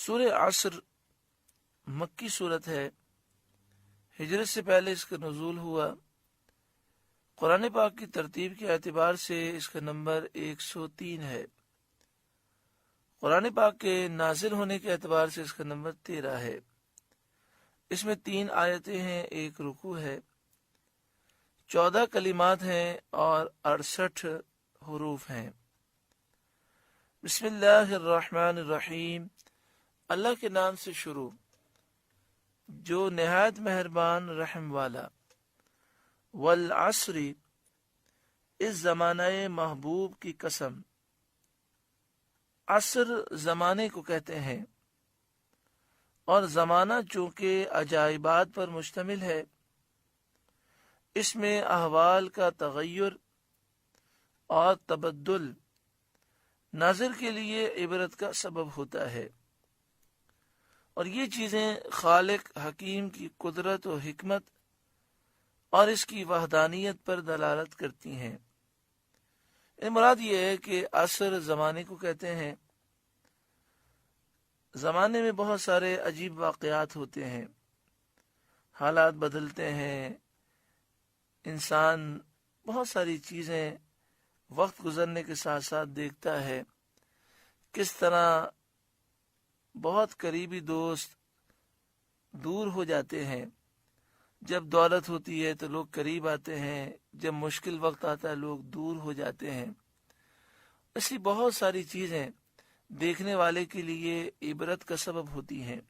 سورہ عصر مکی صورت ہے، ہجرت سے پہلے اس کا نزول ہوا۔ قرآن پاک کی ترتیب کے اعتبار سے اس کا نمبر 103 ہے۔ قرآن پاک کے نازل ہونے کے اعتبار سے اس کا نمبر 13 ہے۔ اس میں 3 آیتیں ہیں، 1 رکوع ہے، 14 کلمات ہیں اور 68 حروف ہیں۔ بسم اللہ الرحمن الرحیم، اللہ کے نام سے شروع جو نہایت مہربان رحم والا۔ والعصر، اس زمانہ محبوب کی قسم۔ عصر زمانے کو کہتے ہیں، اور زمانہ چونکہ عجائبات پر مشتمل ہے، اس میں احوال کا تغیر اور تبدل ناظر کے لیے عبرت کا سبب ہوتا ہے، اور یہ چیزیں خالق حکیم کی قدرت و حکمت اور اس کی وحدانیت پر دلالت کرتی ہیں۔ مراد یہ ہے کہ عصر زمانے کو کہتے ہیں۔ زمانے میں بہت سارے عجیب واقعات ہوتے ہیں، حالات بدلتے ہیں، انسان بہت ساری چیزیں وقت گزرنے کے ساتھ ساتھ دیکھتا ہے، کس طرح بہت قریبی دوست دور ہو جاتے ہیں۔ جب دولت ہوتی ہے تو لوگ قریب آتے ہیں، جب مشکل وقت آتا ہے لوگ دور ہو جاتے ہیں۔ ایسی بہت ساری چیزیں دیکھنے والے کے لیے عبرت کا سبب ہوتی ہیں،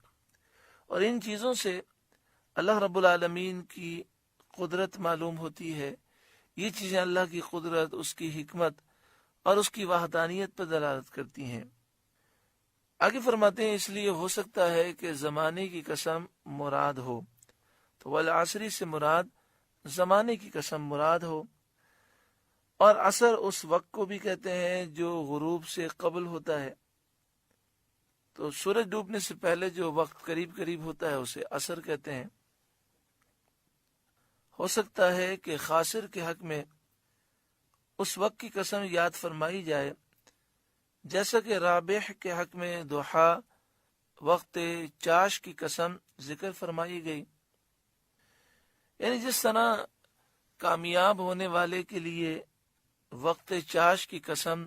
اور ان چیزوں سے اللہ رب العالمین کی قدرت معلوم ہوتی ہے۔ یہ چیزیں اللہ کی قدرت، اس کی حکمت اور اس کی وحدانیت پر دلالت کرتی ہیں۔ آگے فرماتے ہیں اس لیے ہو سکتا ہے کہ زمانے کی قسم مراد ہو، تو والعصر سے مراد زمانے کی قسم مراد ہو، اور عصر اس وقت کو بھی کہتے ہیں جو غروب سے قبل ہوتا ہے۔ تو سورج ڈوبنے سے پہلے جو وقت قریب قریب ہوتا ہے اسے عصر کہتے ہیں۔ ہو سکتا ہے کہ خاسر کے حق میں اس وقت کی قسم یاد فرمائی جائے، جیسا کہ رابح کے حق میں ضحیٰ وقت چاش کی قسم ذکر فرمائی گئی۔ یعنی جس طرح کامیاب ہونے والے کے لیے وقت چاش کی قسم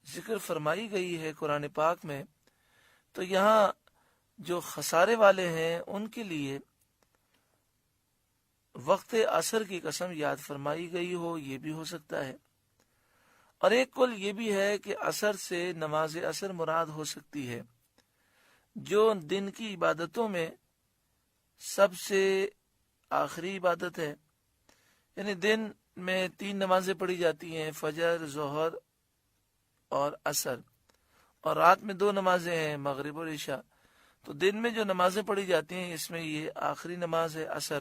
ذکر فرمائی گئی ہے قرآن پاک میں، تو یہاں جو خسارے والے ہیں ان کے لیے وقت عصر کی قسم یاد فرمائی گئی ہو، یہ بھی ہو سکتا ہے۔ اور ایک قول یہ بھی ہے کہ عصر سے نماز عصر مراد ہو سکتی ہے، جو دن کی عبادتوں میں سب سے آخری عبادت ہے۔ یعنی دن میں 3 نمازیں پڑھی جاتی ہیں، فجر، ظہر اور عصر، اور رات میں 2 نمازیں ہیں، مغرب اور عشاء۔ تو دن میں جو نمازیں پڑھی جاتی ہیں اس میں یہ آخری نماز ہے عصر،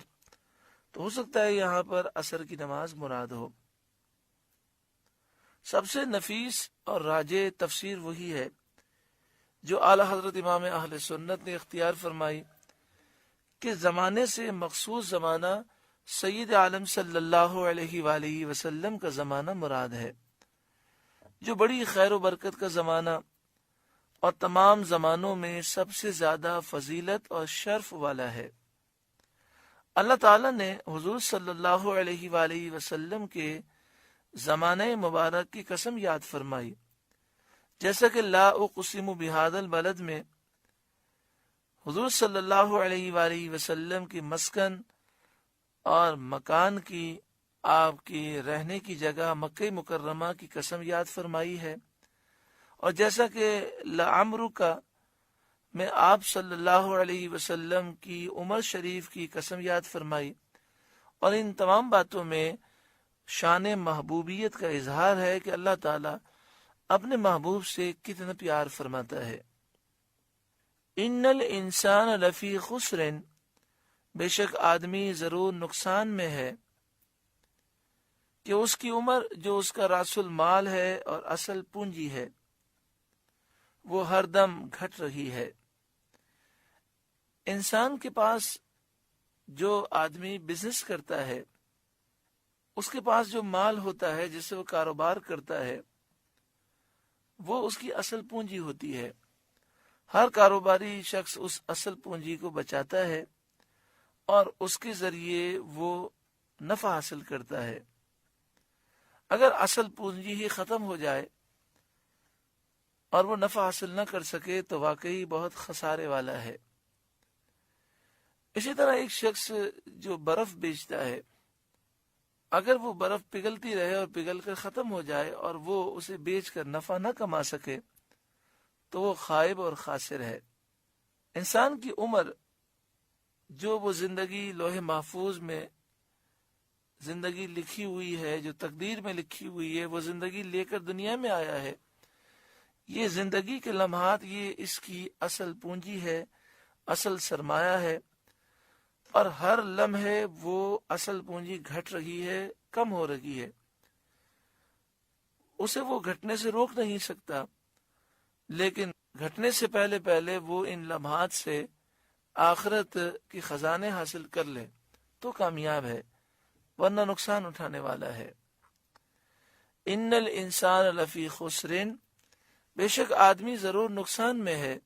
تو ہو سکتا ہے یہاں پر عصر کی نماز مراد ہو۔ سب سے نفیس اور راجح تفسیر وہی ہے جو اعلی حضرت امام اہل سنت نے اختیار فرمائی، کہ زمانے سے مخصوص زمانہ سید عالم صلی اللہ علیہ وآلہ وسلم کا زمانہ مراد ہے، جو بڑی خیر و برکت کا زمانہ اور تمام زمانوں میں سب سے زیادہ فضیلت اور شرف والا ہے۔ اللہ تعالیٰ نے حضور صلی اللہ علیہ وآلہ وسلم کے زمانہ مبارک کی قسم یاد فرمائی، جیسا کہ لا اقسم بہذا البلد میں حضور صلی اللہ علیہ وآلہ وسلم کی مسکن اور مکان کی، آپ کی رہنے کی جگہ مکہ مکرمہ کی قسم یاد فرمائی ہے، اور جیسا کہ لعمرک میں آپ صلی اللہ علیہ وسلم کی عمر شریف کی قسم یاد فرمائی۔ اور ان تمام باتوں میں شان محبوبیت کا اظہار ہے کہ اللہ تعالیٰ اپنے محبوب سے کتنا پیار فرماتا ہے۔ ان الانسان لفی خسر، بے شک آدمی ضرور نقصان میں ہے، کہ اس کی عمر جو اس کا راس المال ہے اور اصل پونجی ہے وہ ہر دم گھٹ رہی ہے۔ انسان کے پاس جو آدمی بزنس کرتا ہے، اس کے پاس جو مال ہوتا ہے جس سے وہ کاروبار کرتا ہے، وہ اس کی اصل پونجی ہوتی ہے۔ ہر کاروباری شخص اس اصل پونجی کو بچاتا ہے اور اس کے ذریعے وہ نفع حاصل کرتا ہے۔ اگر اصل پونجی ہی ختم ہو جائے اور وہ نفع حاصل نہ کر سکے تو واقعی بہت خسارے والا ہے۔ اسی طرح ایک شخص جو برف بیچتا ہے، اگر وہ برف پگھلتی رہے اور پگھل کر ختم ہو جائے اور وہ اسے بیچ کر نفع نہ کما سکے تو وہ خائب اور خاسر ہے۔ انسان کی عمر جو وہ زندگی لوح محفوظ میں زندگی لکھی ہوئی ہے، جو تقدیر میں لکھی ہوئی ہے، وہ زندگی لے کر دنیا میں آیا ہے، یہ زندگی کے لمحات یہ اس کی اصل پونجی ہے، اصل سرمایہ ہے، اور ہر لمحے وہ اصل پونجی گھٹ رہی ہے، کم ہو رہی ہے، اسے وہ گھٹنے سے روک نہیں سکتا، لیکن گھٹنے سے پہلے پہلے وہ ان لمحات سے آخرت کی خزانے حاصل کر لے تو کامیاب ہے، ورنہ نقصان اٹھانے والا ہے۔ ان الانسان لفی خسرن، بے شک آدمی ضرور نقصان میں ہے،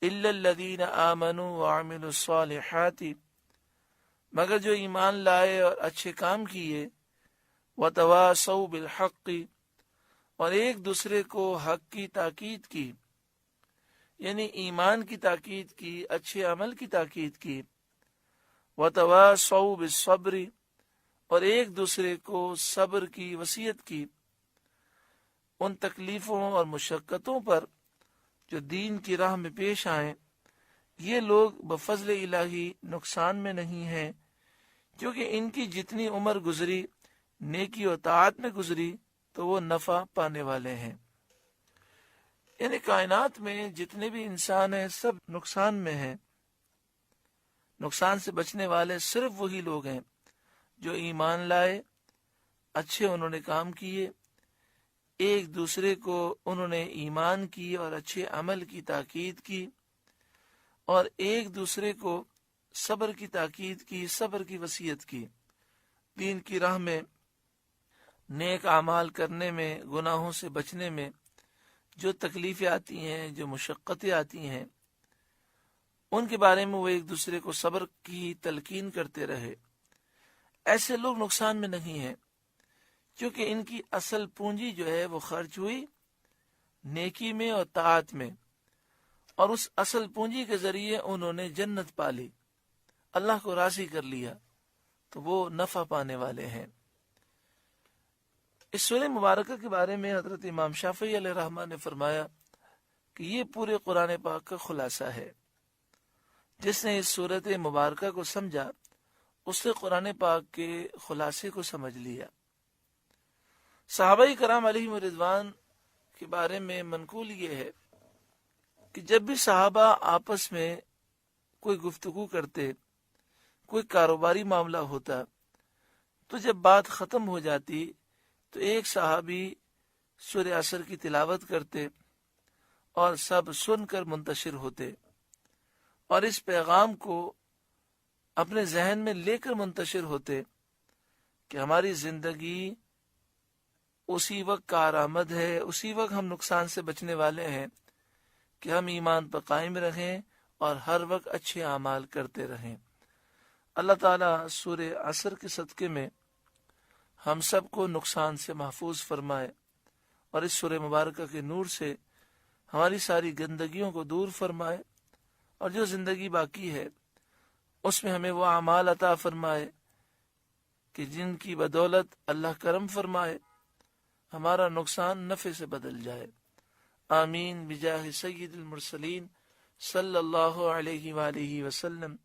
الا الذین آمنوا وعملوا الصالحات، مگر جو ایمان لائے اور اچھے کام کیے، وتواصوا بالحق، اور ایک دوسرے کو حق کی تاکید کی، یعنی ایمان کی تاکید کی، اچھے عمل کی تاکید کی، وتواصوا بالصبر، اور ایک دوسرے کو صبر کی وصیت کی، ان تکلیفوں اور مشقتوں پر جو دین کی راہ میں پیش آئیں، یہ لوگ بفضل الہی نقصان میں نہیں ہیں، کیونکہ ان کی جتنی عمر گزری نیکی و طاعت میں گزری تو وہ نفع پانے والے ہیں۔ یعنی کائنات میں جتنے بھی انسان ہیں سب نقصان میں ہیں، نقصان سے بچنے والے صرف وہی لوگ ہیں جو ایمان لائے، اچھے انہوں نے کام کیے، ایک دوسرے کو انہوں نے ایمان کی اور اچھے عمل کی تاکید کی، اور ایک دوسرے کو صبر کی تاکید کی، صبر کی وصیت کی، دین کی راہ میں نیک اعمال کرنے میں، گناہوں سے بچنے میں جو تکلیفیں آتی ہیں، جو مشقتیں آتی ہیں، ان کے بارے میں وہ ایک دوسرے کو صبر کی تلقین کرتے رہے۔ ایسے لوگ نقصان میں نہیں ہیں، کیونکہ ان کی اصل پونجی جو ہے وہ خرچ ہوئی نیکی میں اور طاعت میں، اور اس اصل پونجی کے ذریعے انہوں نے جنت پالی، اللہ کو راضی کر لیا، تو وہ نفع پانے والے ہیں۔ اس سورہ مبارکہ کے بارے میں حضرت امام شافعی علیہ الرحمہ نے فرمایا کہ یہ پورے قرآن پاک کا خلاصہ ہے۔ جس نے اس سورت مبارکہ کو سمجھا اس نے قرآن پاک کے خلاصے کو سمجھ لیا۔ صحابہ کرام علیہم رضوان کے بارے میں منقول یہ ہے کہ جب بھی صحابہ آپس میں کوئی گفتگو کرتے، کوئی کاروباری معاملہ ہوتا، تو جب بات ختم ہو جاتی تو ایک صحابی سورہ عصر کی تلاوت کرتے اور سب سن کر منتشر ہوتے، اور اس پیغام کو اپنے ذہن میں لے کر منتشر ہوتے کہ ہماری زندگی اسی وقت کارآمد ہے، اسی وقت ہم نقصان سے بچنے والے ہیں کہ ہم ایمان پر قائم رہیں اور ہر وقت اچھے اعمال کرتے رہیں۔ اللہ تعالیٰ سورہ عصر کے صدقے میں ہم سب کو نقصان سے محفوظ فرمائے، اور اس سورہ مبارکہ کے نور سے ہماری ساری گندگیوں کو دور فرمائے، اور جو زندگی باقی ہے اس میں ہمیں وہ اعمال عطا فرمائے کہ جن کی بدولت اللہ کرم فرمائے، ہمارا نقصان نفع سے بدل جائے۔ آمین بجاہ سید المرسلین صلی اللہ علیہ وآلہ وسلم۔